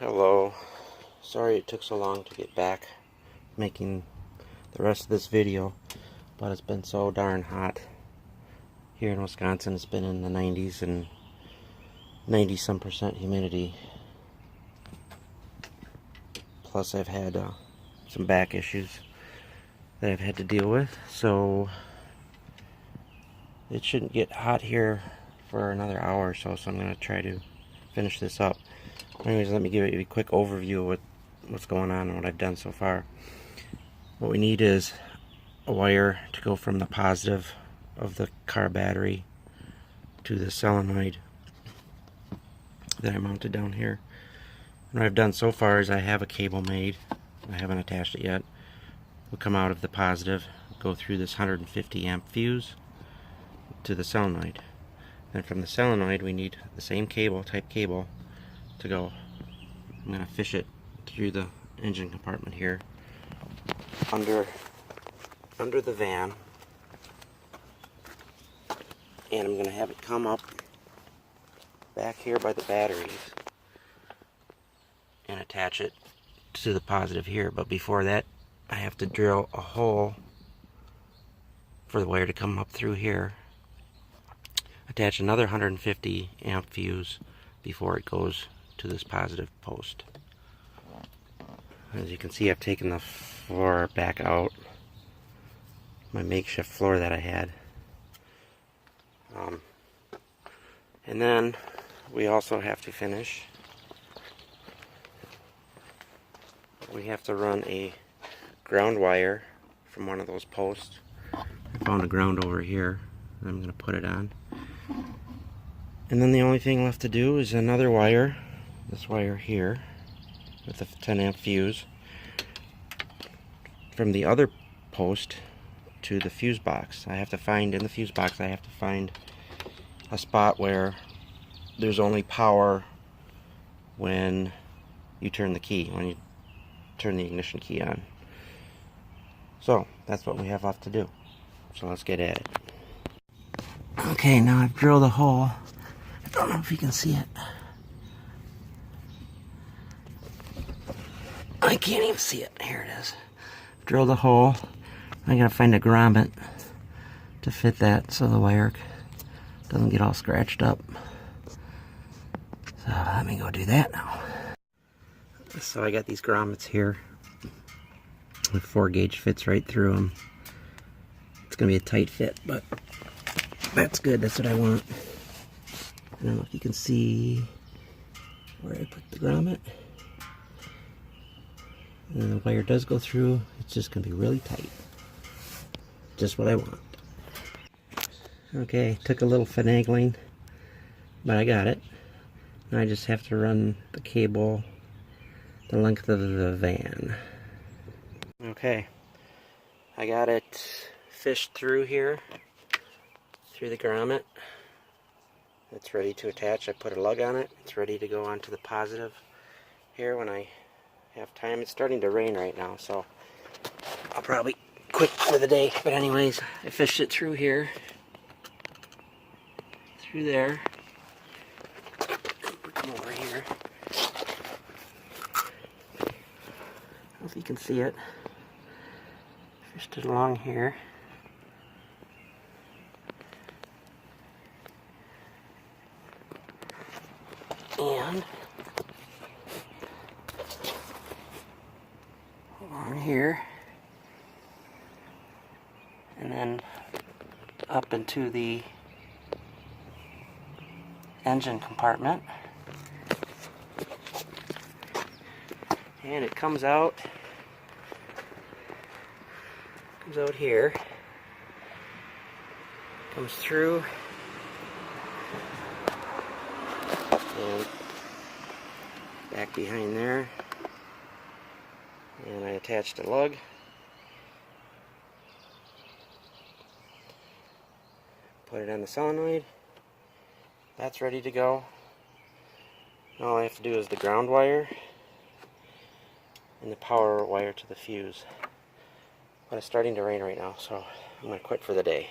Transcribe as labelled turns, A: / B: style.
A: Hello. Sorry it took so long to get back making the rest of this video, but it's been so darn hot here in Wisconsin. It's been in the 90s and 90 some percent humidity. Plus I've had some back issues that I've had to deal with, so it shouldn't get hot here for another hour or so, so I'm going to try to finish this up. Anyways, let me give you a quick overview of what's going on and what I've done so far. What we need is a wire to go from the positive of the car battery to the solenoid that I mounted down here. And what I've done so far is I have a cable made. I haven't attached it yet. Will come out of the positive, go through this 150 amp fuse to the solenoid. Then from the solenoid we need the same type cable to go. I'm going to fish it through the engine compartment here under the van, and I'm going to have it come up back here by the batteries and attach it to the positive here. But before that I have to drill a hole for the wire to come up through here, attach another 150 amp fuse before it goes to this positive post. As you can see, I've taken the floor back out, my makeshift floor that I had. And then we also have to finish. We have to run a ground wire from one of those posts. I found a ground over here, and I'm going to put it on. And then the only thing left to do is another wire, this wire here, with a 10 amp fuse, from the other post to the fuse box. I have to find, in the fuse box, I have to find a spot where there's only power when you turn the key, when you turn the ignition key on. So that's what we have left to do. So let's get at it. Okay, now I've drilled a hole. I don't know if you can see it. I can't even see it. Here it is. Drilled a hole. I gotta find a grommet to fit that so the wire doesn't get all scratched up. So let me go do that now. So I got these grommets here. The 4-gauge fits right through them. It's gonna be a tight fit, but that's good. That's what I want. I don't know if you can see where I put the grommet. And the wire does go through. It's just going to be really tight. Just what I want. Okay, took a little finagling, but I got it. Now I just have to run the cable the length of the van. Okay, I got it fished through here, through the grommet. It's ready to attach. I put a lug on it. It's ready to go onto the positive here when I have time. It's starting to rain right now, so I'll probably quit for the day. But anyways, I fished it through here, through there. Come over here. I don't know if you can see it. Fished it along here. And along here, and then up into the engine compartment, and it comes out here, comes through, and back behind there. And I attached a lug. Put it on the solenoid. That's ready to go. All I have to do is the ground wire and the power wire to the fuse. But it's starting to rain right now, so I'm going to quit for the day.